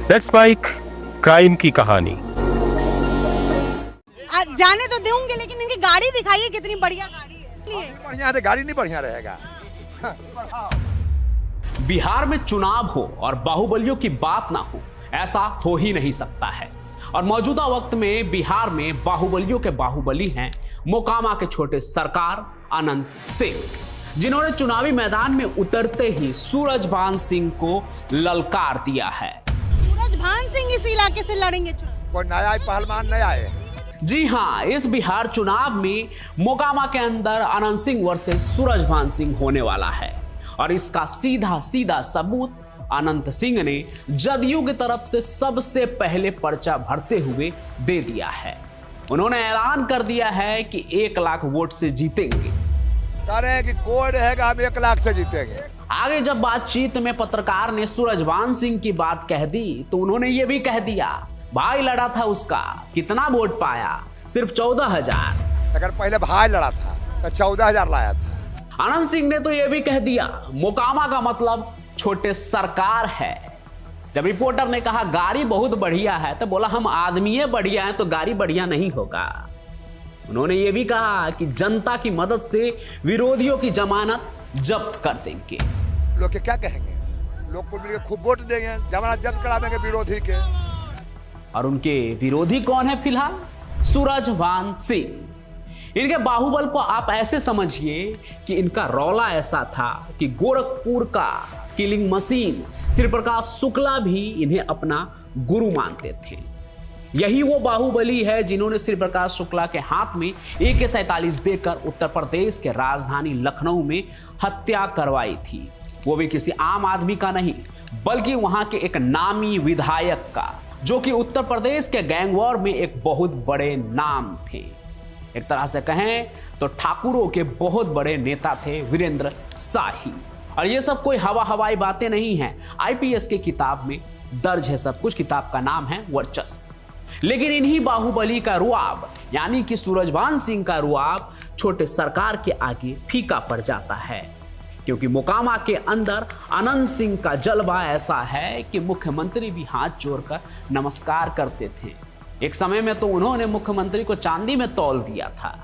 Let's bike crime की कहानी। जाने तो दूंगे, लेकिन इनकी गाड़ी दिखाइए, कितनी बढ़िया गाड़ी है। इसलिए बढ़िया है, गाड़ी नहीं बढ़िया रहेगा। बिहार में चुनाव हो और बाहुबलियों की बात ना हो, ऐसा हो ही नहीं सकता है। और मौजूदा वक्त में बिहार में बाहुबलियों के बाहुबली हैं मोकामा के छोटे सरकार अनंत सिंह, जिन्होंने चुनावी मैदान में उतरते ही सूरजभान सिंह को ललकार दिया है। सूरजभान सिंह इस इलाके से लड़ेंगे चुनाव। कोई नया पहलवान नहीं आए। जी हां, इस बिहार चुनाव में मोकामा के अंदर अनंत सिंह वर्सेस सूरजभान सिंह होने वाला है। और इसका सीधा सीधा सबूत अनंत सिंह ने जदयू की तरफ से सबसे पहले पर्चा भरते हुए दे दिया है। उन्होंने ऐलान कर दिया है कि 1 लाख वोट से जीतेंगे। कह रहे हैं कि कोई रहेगा हम 1 लाख से जीतेंगे। आगे जब बातचीत में पत्रकार ने सूरजभान सिंह की बात कह दी तो उन्होंने ये भी कह दिया, भाई लड़ा था उसका, कितना वोट पाया, सिर्फ 14,000। अगर पहले भाई लड़ा था तो 14,000 लाया था। अनंत सिंह ने तो यह भी कह दिया मोकामा का मतलब छोटे सरकार है। जब रिपोर्टर ने कहा गाड़ी बहुत बढ़िया है तो बोला हम आदमी बढ़िया है तो गाड़ी बढ़िया नहीं होगा। उन्होंने यह भी कहा कि जनता की मदद से विरोधियों की जमानत जब्त कर देंगे। लोग के क्या कहेंगे, लोग को मिलकर खूब वोट देंगे, जमानत जब्त करावेंगे विरोधी के। और उनके विरोधी कौन है फिलहाल? सूरजभान सिंह। इनके बाहुबल को आप ऐसे समझिए कि इनका रौला ऐसा था कि गोरखपुर का किलिंग मशीन श्री प्रकाश शुक्ला भी इन्हें अपना गुरु मानते थे। यही वो बाहुबली है जिन्होंने श्री प्रकाश शुक्ला के हाथ में AK-47 देकर उत्तर प्रदेश के राजधानी लखनऊ में हत्या करवाई थी। वो भी किसी आम आदमी का नहीं, बल्कि वहां के एक नामी विधायक का, जो कि उत्तर प्रदेश के गैंगवॉर में एक बहुत बड़े नाम थे। एक तरह से कहें तो ठाकुरों के बहुत बड़े नेता थे वीरेंद्र शाही। और ये सब कोई हवाई बातें नहीं हैं, IPS के किताब में दर्ज है सब कुछ। किताब का नाम है वर्चस्व। लेकिन इन्हीं बाहुबली का रुआब यानी कि सूरजभान सिंह का रुआब छोटे सरकार के आगे फीका पड़ जाता है, क्योंकि मोकामा के अंदर अनंत सिंह का जलवा ऐसा है कि मुख्यमंत्री भी हाथ जोड़कर नमस्कार करते थे। एक समय में तो उन्होंने मुख्यमंत्री को चांदी में तौल दिया था।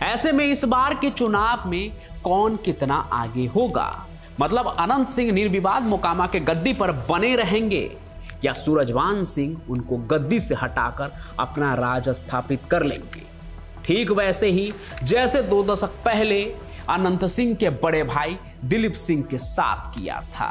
ऐसे में इस बार के चुनाव में कौन कितना आगे होगा? मतलब अनंत सिंह निर्विवाद मोकामा के गद्दी पर बने रहेंगे या सूरजभान सिंह उनको गद्दी से हटाकर अपना राज स्थापित कर लेंगे? ठीक वैसे ही जैसे 2 दशक पहले अनंत सिंह के बड़े भाई दिलीप सिंह के साथ किया था।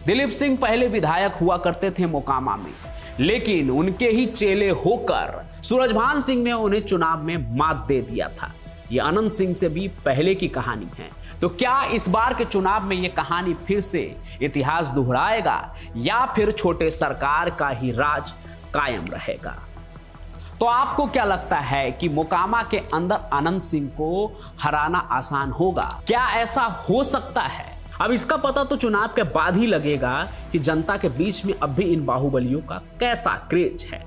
दिलीप सिंह पहले विधायक हुआ करते थे मोकामा में, लेकिन उनके ही चेले होकर सूरजभान सिंह ने उन्हें चुनाव में मात दे दिया था। यह अनंत सिंह से भी पहले की कहानी है। तो क्या इस बार के चुनाव में यह कहानी फिर से इतिहास दोहराएगा या फिर छोटे सरकार का ही राज कायम रहेगा? तो आपको क्या लगता है कि मोकामा के अंदर अनंत सिंह को हराना आसान होगा? क्या ऐसा हो सकता है? अब इसका पता तो चुनाव के बाद ही लगेगा कि जनता के बीच में अब भी इन बाहुबलियों का कैसा क्रेज है।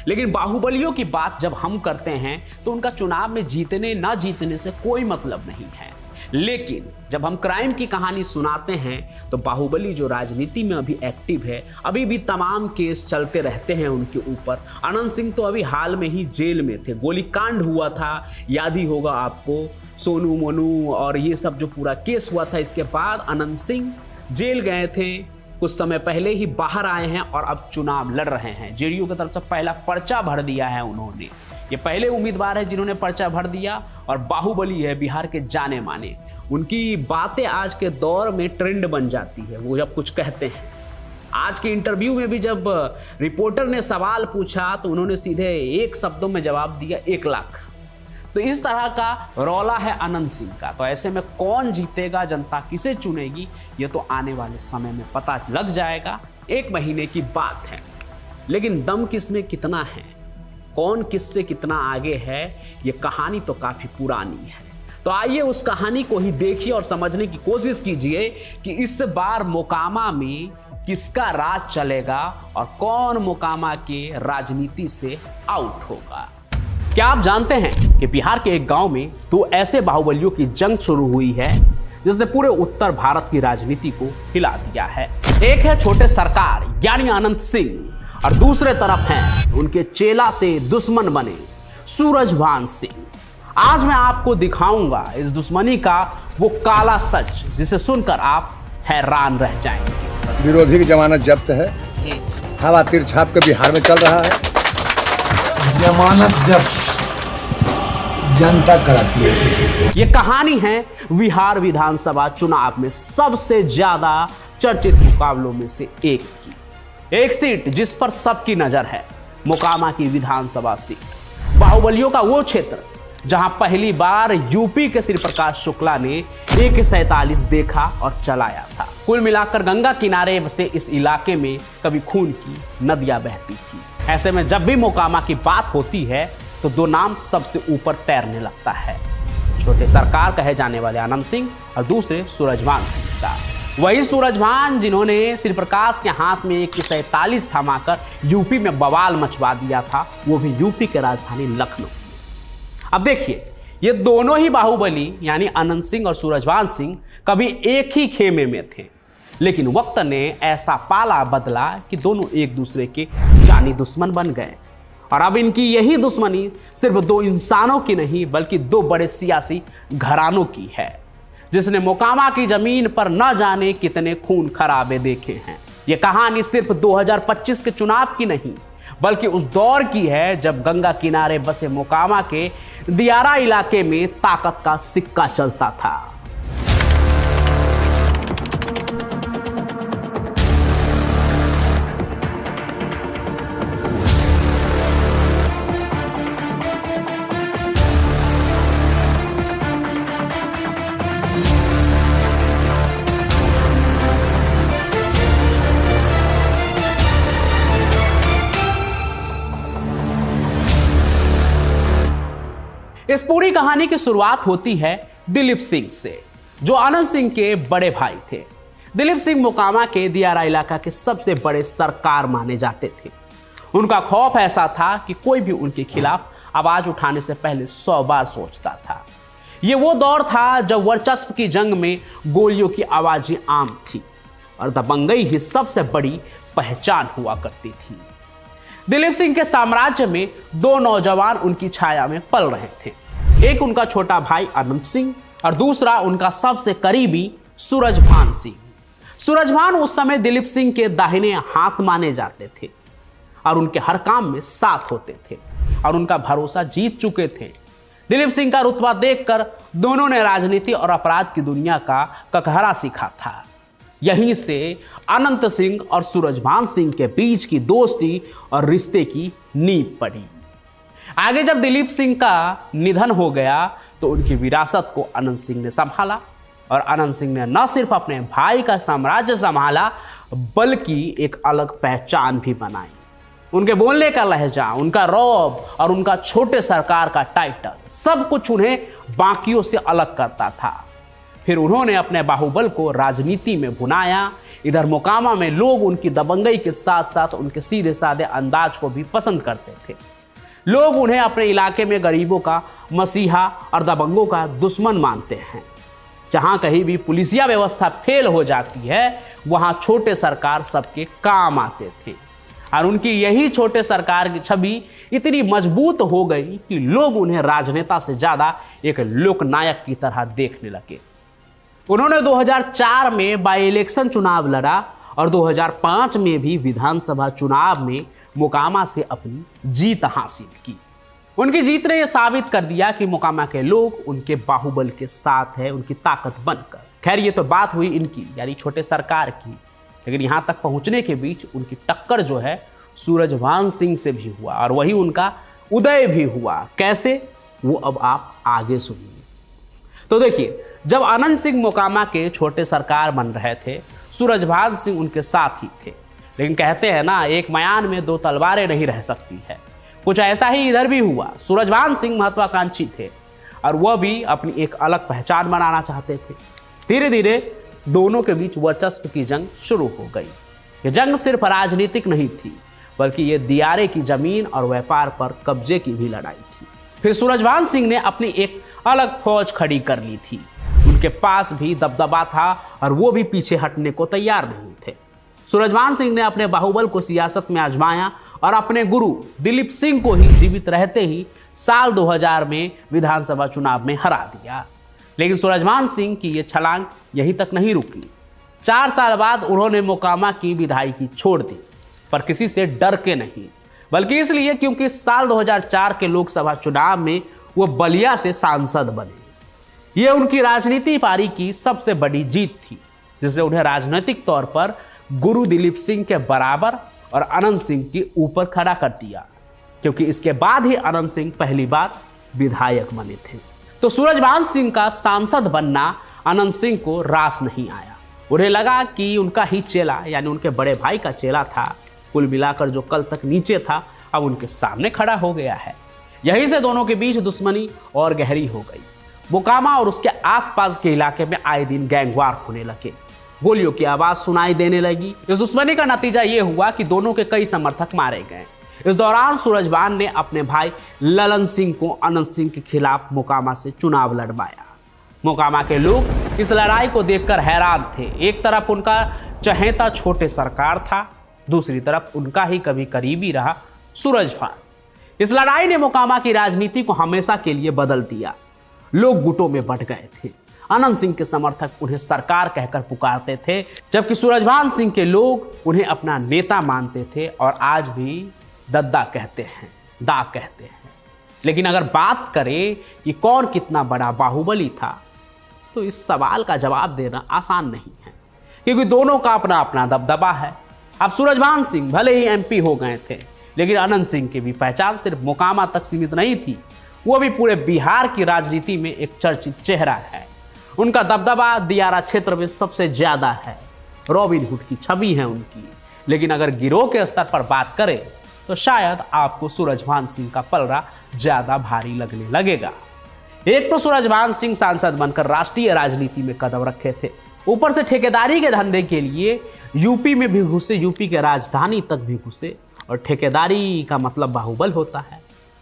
लेकिन बाहुबलियों की बात जब हम करते हैं तो उनका चुनाव में जीतने ना जीतने से कोई मतलब नहीं है। लेकिन जब हम क्राइम की कहानी सुनाते हैं तो बाहुबली जो राजनीति में अभी एक्टिव है, अभी भी तमाम केस चलते रहते हैं उनके ऊपर। अनंत सिंह तो अभी हाल में ही जेल में थे, गोलीकांड हुआ था, याद ही होगा आपको, सोनू मोनू और ये सब जो पूरा केस हुआ था। इसके बाद अनंत सिंह जेल गए थे, कुछ समय पहले ही बाहर आए हैं और अब चुनाव लड़ रहे हैं। JDU की तरफ से पहला पर्चा भर दिया है उन्होंने। ये पहले उम्मीदवार है जिन्होंने पर्चा भर दिया और बाहुबली है, बिहार के जाने माने। उनकी बातें आज के दौर में ट्रेंड बन जाती है, वो जब कुछ कहते हैं। आज के इंटरव्यू में भी जब रिपोर्टर ने सवाल पूछा तो उन्होंने सीधे 1 शब्दों में जवाब दिया, 1 लाख। तो इस तरह का रौला है अनंत सिंह का। तो ऐसे में कौन जीतेगा, जनता किसे चुनेगी, ये तो आने वाले समय में पता लग जाएगा। 1 महीने की बात है। लेकिन दम किसमें कितना है, कौन किससे कितना आगे है, ये कहानी तो काफी पुरानी है। तो आइए उस कहानी को ही देखिए और समझने की कोशिश कीजिए कि इस बार मोकामा में किसका राज चलेगा और कौन मोकामा के राजनीति से आउट होगा। क्या आप जानते हैं कि बिहार के एक गांव में 2 ऐसे बाहुबलियों की जंग शुरू हुई है जिसने पूरे उत्तर भारत की राजनीति को हिला दिया है। एक है छोटे सरकार यानी अनंत सिंह और दूसरे तरफ हैं उनके चेला से दुश्मन बने सूरजभान सिंह। आज मैं आपको दिखाऊंगा इस दुश्मनी का वो काला सच जिसे सुनकर आप हैरान रह जाएंगे। विरोधी की जमानत जब्त है, हवा तीर छाप के बिहार में चल रहा है। जमानत जब्त जनता कराती है किसी को। ये कहानी है बिहार विधानसभा चुनाव में सबसे ज्यादा चर्चित मुकाबलों में से एक की। एक सीट जिस पर सबकी नजर है, मोकामा की विधानसभा सीट, बाहुबलियों का वो क्षेत्र जहां पहली बार यूपी के श्री प्रकाश शुक्ला ने AK-47 देखा और चलाया था। कुल मिलाकर गंगा किनारे से इस इलाके में कभी खून की नदियां बहती थी। ऐसे में जब भी मोकामा की बात होती है तो दो नाम सबसे ऊपर तैरने लगता है, छोटे सरकार कहे जाने वाले आनंद सिंह और दूसरे सूरजभान सिंह का। वही सूरजभान जिन्होंने श्री प्रकाश के हाथ में AK-47 थमाकर यूपी में बवाल मचवा दिया था, वो भी यूपी के राजधानी लखनऊ। अब देखिए, ये दोनों ही बाहुबली यानी आनंद सिंह और सूरजभान सिंह कभी एक ही खेमे में थे, लेकिन वक्त ने ऐसा पाला बदला कि दोनों एक दूसरे के जानी दुश्मन बन गए। और अब इनकी यही दुश्मनी सिर्फ दो इंसानों की नहीं बल्कि दो बड़े सियासी घरानों की है, जिसने मोकामा की जमीन पर न जाने कितने खून खराबे देखे हैं। यह कहानी सिर्फ 2025 के चुनाव की नहीं बल्कि उस दौर की है जब गंगा किनारे बसे मोकामा के दियारा इलाके में ताकत का सिक्का चलता था। इस पूरी कहानी की शुरुआत होती है दिलीप सिंह से, जो आनंद सिंह के बड़े भाई थे। दिलीप सिंह मोकामा के दियारा इलाका के सबसे बड़े सरकार माने जाते थे। उनका खौफ ऐसा था कि कोई भी उनके खिलाफ आवाज उठाने से पहले 100 बार सोचता था। यह वो दौर था जब वर्चस्व की जंग में गोलियों की आवाजें आम थी और दबंगई ही सबसे बड़ी पहचान हुआ करती थी। दिलीप सिंह के साम्राज्य में दो नौजवान उनकी छाया में पल रहे थे, एक उनका छोटा भाई आनंद सिंह और दूसरा उनका सबसे करीबी सूरजभान सिंह। सूरजभान उस समय दिलीप सिंह के दाहिने हाथ माने जाते थे और उनके हर काम में साथ होते थे और उनका भरोसा जीत चुके थे। दिलीप सिंह का रुतबा देखकर दोनों ने राजनीति और अपराध की दुनिया का ककहरा सीखा था। यहीं से अनंत सिंह और सूरजभान सिंह के बीच की दोस्ती और रिश्ते की नींव पड़ी। आगे जब दिलीप सिंह का निधन हो गया तो उनकी विरासत को अनंत सिंह ने संभाला और अनंत सिंह ने न सिर्फ अपने भाई का साम्राज्य संभाला बल्कि एक अलग पहचान भी बनाई। उनके बोलने का लहजा, उनका रौब और उनका छोटे सरकार का टाइटल, सब कुछ उन्हें बाकियों से अलग करता था। फिर उन्होंने अपने बाहुबल को राजनीति में भुनाया। इधर मोकामा में लोग उनकी दबंगई के साथ साथ उनके सीधे साधे अंदाज को भी पसंद करते थे। लोग उन्हें अपने इलाके में गरीबों का मसीहा और दबंगों का दुश्मन मानते हैं। जहां कहीं भी पुलिसिया व्यवस्था फेल हो जाती है वहां छोटे सरकार सबके काम आते थे और उनकी यही छोटे सरकार की छवि इतनी मजबूत हो गई कि लोग उन्हें राजनेता से ज्यादा एक लोकनायक की तरह देखने लगे। उन्होंने 2004 में बाई इलेक्शन चुनाव लड़ा और 2005 में भी विधानसभा चुनाव में मोकामा से अपनी जीत हासिल की। उनकी जीत ने यह साबित कर दिया कि मोकामा के लोग उनके बाहुबल के साथ है, उनकी ताकत बनकर। खैर, ये तो बात हुई इनकी यानी छोटे सरकार की, लेकिन यहां तक पहुंचने के बीच उनकी टक्कर जो है सूरजभान सिंह से भी हुआ और वही उनका उदय भी हुआ। कैसे, वो अब आप आगे सुनिए। तो देखिए, जब आनंद सिंह मोकामा के छोटे सरकार बन रहे थे, सूरजभान सिंह उनके साथ ही थे। लेकिन कहते हैं ना, एक मयान में दो तलवारें नहीं रह सकती है। कुछ ऐसा ही इधर भी हुआ। सूरजभान सिंह महत्वाकांक्षी थे और वह भी अपनी एक अलग पहचान बनाना चाहते थे। धीरे धीरे दोनों के बीच वर्चस्व की जंग शुरू हो गई। यह जंग सिर्फ राजनीतिक नहीं थी बल्कि ये दियारे की जमीन और व्यापार पर कब्जे की भी लड़ाई थी। फिर सूरजभान सिंह ने अपनी एक अलग फौज खड़ी कर ली थी। उनके पास भी दबदबा था और वो भी पीछे हटने को तैयार नहीं थे। सूरजभान सिंह ने अपने बाहुबल को सियासत में आजमाया और अपने गुरु दिलीप सिंह को ही जीवित रहते ही साल 2000 में विधानसभा चुनाव में हरा दिया। लेकिन सूरजभान सिंह की यह छलांग यहीं तक नहीं रुकी। 4 साल बाद उन्होंने मोकामा की विधायकी छोड़ दी, पर किसी से डर के नहीं, बल्कि इसलिए क्योंकि साल 2004 के लोकसभा चुनाव में वो बलिया से सांसद बने। ये उनकी राजनीति पारी की सबसे बड़ी जीत थी, जिससे उन्हें राजनीतिक तौर पर गुरु दिलीप सिंह के बराबर और अनंत सिंह के ऊपर खड़ा कर दिया, क्योंकि इसके बाद ही अनंत सिंह पहली बार विधायक बने थे। तो सूरजभान सिंह का सांसद बनना अनंत सिंह को रास नहीं आया। उन्हें लगा कि उनका ही चेला यानी उनके बड़े भाई का चेला था, कुल मिलाकर जो कल तक नीचे था अब उनके सामने खड़ा हो गया है। यहीं से दोनों के बीच दुश्मनी और गहरी हो गई। मोकामा और उसके आसपास के इलाके में आए दिन गैंगवार होने लगे, गोलियों की आवाज सुनाई देने लगी। इस दुश्मनी का नतीजा यह हुआ कि दोनों के कई समर्थक मारे गए। इस दौरान सूरजभान ने अपने भाई ललन सिंह को अनंत सिंह के खिलाफ मोकामा से चुनाव लड़वाया। मोकामा के लोग इस लड़ाई को देखकर हैरान थे। एक तरफ उनका चहेता छोटे सरकार था, दूसरी तरफ उनका ही कभी करीबी रहा सूरजभान। इस लड़ाई ने मोकामा की राजनीति को हमेशा के लिए बदल दिया। लोग गुटों में बंट गए थे। अनंत सिंह के समर्थक उन्हें सरकार कहकर पुकारते थे, जबकि सूरजभान सिंह के लोग उन्हें अपना नेता मानते थे और आज भी दद्दा कहते हैं, दा कहते हैं। लेकिन अगर बात करें कि कौन कितना बड़ा बाहुबली था, तो इस सवाल का जवाब देना आसान नहीं है, क्योंकि दोनों का अपना अपना दबदबा है। अब सूरजभान सिंह भले ही एमपी हो गए थे, लेकिन अनंत सिंह की भी पहचान सिर्फ मोकामा तक सीमित नहीं थी, वो भी पूरे बिहार की राजनीति में एक चर्चित चेहरा है। उनका दबदबा दियारा क्षेत्र में सबसे ज्यादा है। रॉबिन हुड की छवि है उनकी। लेकिन अगर गिरोह के स्तर पर बात करें तो शायद आपको सूरजभान सिंह का पलड़ा ज्यादा भारी लगने लगेगा। एक तो सूरजभान सिंह सांसद बनकर राष्ट्रीय राजनीति में कदम रखे थे, ऊपर से ठेकेदारी के धंधे के लिए यूपी में भी घुसे, यूपी के राजधानी तक भी घुसे। और ठेकेदारी का मतलब बाहुबल होता है,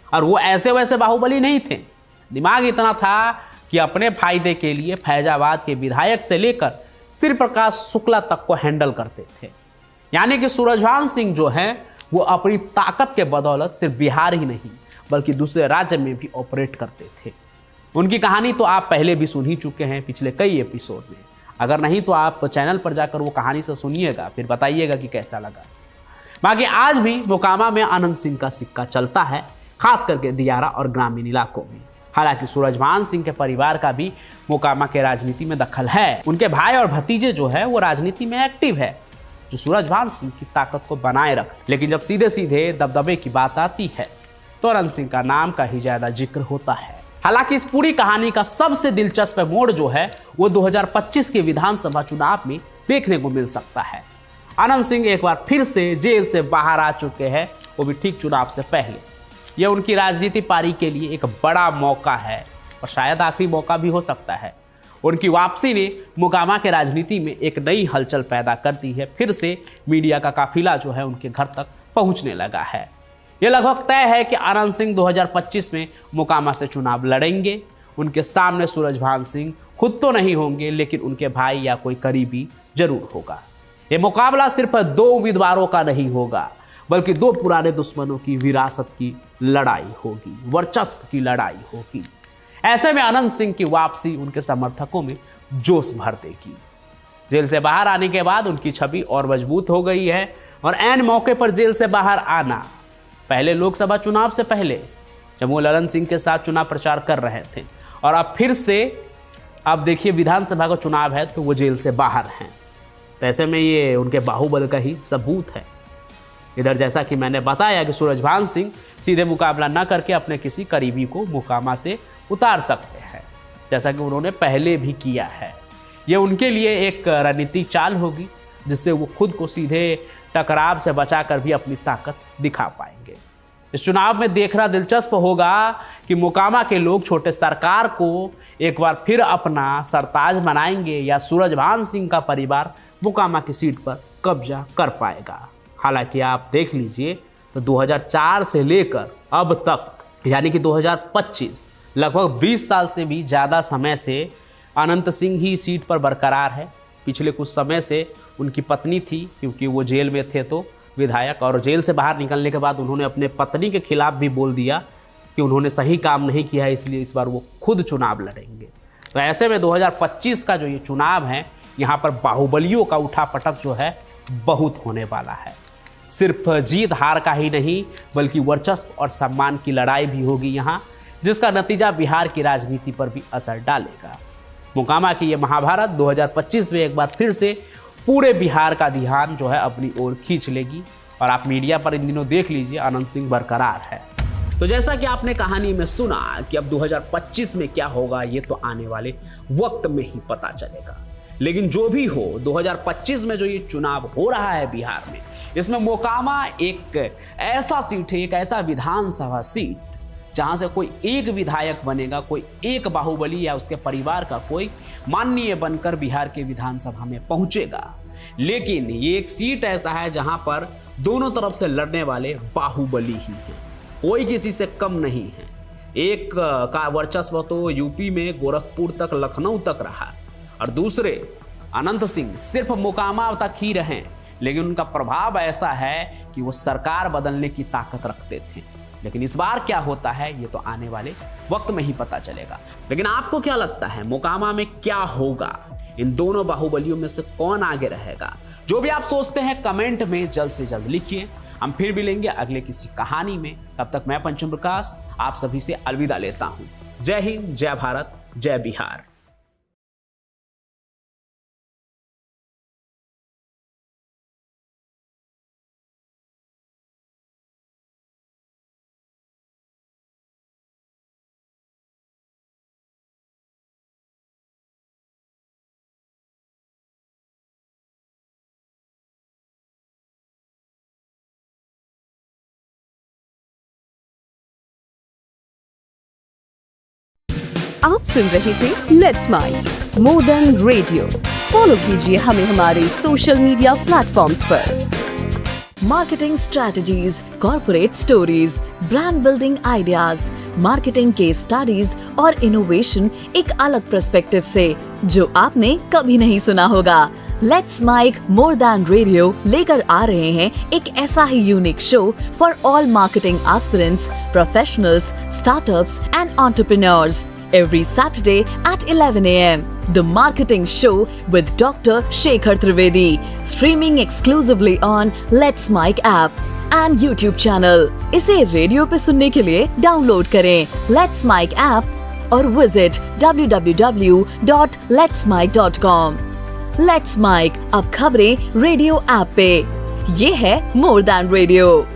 और वो ऐसे वैसे बाहुबली नहीं थे। दिमाग इतना था कि अपने फायदे के लिए फैजाबाद के विधायक से लेकर श्री प्रकाश शुक्ला तक को हैंडल करते थे। यानी कि सूरजभान सिंह जो है वो अपनी ताकत के बदौलत सिर्फ बिहार ही नहीं बल्कि दूसरे राज्य में भी ऑपरेट करते थे। उनकी कहानी तो आप पहले भी सुन ही चुके हैं पिछले कई एपिसोड में। अगर नहीं तो आप चैनल पर जाकर वो कहानी से सुनिएगा, फिर बताइएगा कि कैसा लगा। बाकी आज भी मोकामा में अनंत सिंह का सिक्का चलता है, खास करके दियारा और ग्रामीण इलाकों में। हालांकि सूरजभान सिंह के परिवार का भी मोकामा के राजनीति में दखल है। उनके भाई और भतीजे जो है वो राजनीति में एक्टिव है, जो सूरजभान सिंह की ताकत को बनाए रखते। लेकिन जब सीधे सीधे दबदबे की बात आती है तो अनंत सिंह का नाम का ही ज्यादा जिक्र होता है। हालांकि इस पूरी कहानी का सबसे दिलचस्प मोड़ जो है वो 2025 के विधानसभा चुनाव में देखने को मिल सकता है। अनंत सिंह एक बार फिर से जेल से बाहर आ चुके हैं, वो भी ठीक चुनाव से पहले। यह उनकी राजनीति पारी के लिए एक बड़ा मौका है और शायद आखिरी मौका भी हो सकता है। उनकी वापसी ने मोकामा के राजनीति में एक नई हलचल पैदा कर दी है। फिर से मीडिया का काफिला जो है उनके घर तक पहुंचने लगा है। यह लगभग तय है कि अनंत सिंह 2025 में मोकामा से चुनाव लड़ेंगे। उनके सामने सूरजभान सिंह खुद तो नहीं होंगे, लेकिन उनके भाई या कोई करीबी जरूर होगा। यह मुकाबला सिर्फ 2 उम्मीदवारों का नहीं होगा, बल्कि 2 पुराने दुश्मनों की विरासत की लड़ाई होगी, वर्चस्व की लड़ाई होगी। ऐसे में अनंत सिंह की वापसी उनके समर्थकों में जोश भर देगी। जेल से बाहर आने के बाद उनकी छवि और मजबूत हो गई है और ऐन मौके पर जेल से बाहर आना, पहले लोकसभा चुनाव से पहले जब वो ललन सिंह के साथ चुनाव प्रचार कर रहे थे, और अब फिर से अब देखिए विधानसभा का चुनाव है तो वो जेल से बाहर हैं। तो ऐसे में ये उनके बाहुबल का ही सबूत है। इधर जैसा कि मैंने बताया कि सूरजभान सिंह सीधे मुकाबला न करके अपने किसी करीबी को मोकामा से उतार सकते हैं, जैसा कि उन्होंने पहले भी किया है। ये उनके लिए एक रणनीतिक चाल होगी, जिससे वो खुद को सीधे टकराव से बचाकर भी अपनी ताकत दिखा पाएंगे। इस चुनाव में देखना दिलचस्प होगा कि मोकामा के लोग छोटे सरकार को एक बार फिर अपना सरताज बनाएंगे या सूरजभान सिंह का परिवार मोकामा की सीट पर कब्जा कर पाएगा। हालांकि आप देख लीजिए तो 2004 से लेकर अब तक यानी कि 2025 लगभग 20 साल से भी ज़्यादा समय से अनंत सिंह ही सीट पर बरकरार है। पिछले कुछ समय से उनकी पत्नी थी, क्योंकि वो जेल में थे तो विधायक, और जेल से बाहर निकलने के बाद उन्होंने अपने पत्नी के खिलाफ भी बोल दिया कि उन्होंने सही काम नहीं किया है, इसलिए इस बार वो खुद चुनाव लड़ेंगे। तो ऐसे में 2025 का जो ये चुनाव है, यहाँ पर बाहुबलियों का उठापटक जो है बहुत होने वाला है। सिर्फ जीत हार का ही नहीं, बल्कि वर्चस्व और सम्मान की लड़ाई भी होगी यहाँ, जिसका नतीजा बिहार की राजनीति पर भी असर डालेगा। मोकामा की ये महाभारत 2025 में एक बार फिर से पूरे बिहार का ध्यान जो है अपनी ओर खींच लेगी। और आप मीडिया पर इन दिनों देख लीजिए, आनंद सिंह बरकरार है। तो जैसा कि आपने कहानी में सुना कि अब 2025 में क्या होगा, ये तो आने वाले वक्त में ही पता चलेगा। लेकिन जो भी हो, 2025 में जो ये चुनाव हो रहा है बिहार में, इसमें मोकामा एक ऐसा सीट है, एक ऐसा विधानसभा सीट जहां से कोई एक विधायक बनेगा, कोई एक बाहुबली या उसके परिवार का कोई माननीय बनकर बिहार के विधानसभा में पहुंचेगा। लेकिन ये एक सीट ऐसा है जहां पर दोनों तरफ से लड़ने वाले बाहुबली ही हैं, कोई किसी से कम नहीं है। एक का वर्चस्व तो यूपी में गोरखपुर तक, लखनऊ तक रहा, और दूसरे अनंत सिंह सिर्फ मोकामा तक ही रहे, लेकिन उनका प्रभाव ऐसा है कि वो सरकार बदलने की ताकत रखते थे। लेकिन इस बार क्या होता है, ये तो आने वाले वक्त में ही पता चलेगा। लेकिन आपको क्या लगता है, मोकामा में क्या होगा? इन दोनों बाहुबलियों में से कौन आगे रहेगा? जो भी आप सोचते हैं कमेंट में जल्द से जल्द लिखिए। हम फिर मिलेंगे अगले किसी कहानी में। तब तक मैं पंचम प्रकाश आप सभी से अलविदा लेता हूं। जय हिंद, जय भारत, जय बिहार। आप सुन रहे थे let's mic more than radio. Follow कीजिए हमें हमारे सोशल मीडिया प्लेटफॉर्म्स पर। Marketing strategies, corporate stories, brand building ideas, marketing के स्टडीज और इनोवेशन एक अलग पर्सपेक्टिव से, जो आपने कभी नहीं सुना होगा। Let's mic more than radio लेकर आ रहे हैं एक ऐसा ही unique show for all marketing aspirants, professionals, startups and entrepreneurs every Saturday at 11 a.m. The Marketing Show with Dr. Shekhar Trivedi, streaming exclusively on Let's Mic app and YouTube channel. इसे radio पे सुनने के लिए download करें Let's Mic app और visit www.letsmic.com। Let's Mic अब खबरें radio app पे। ये है मोर देन रेडियो।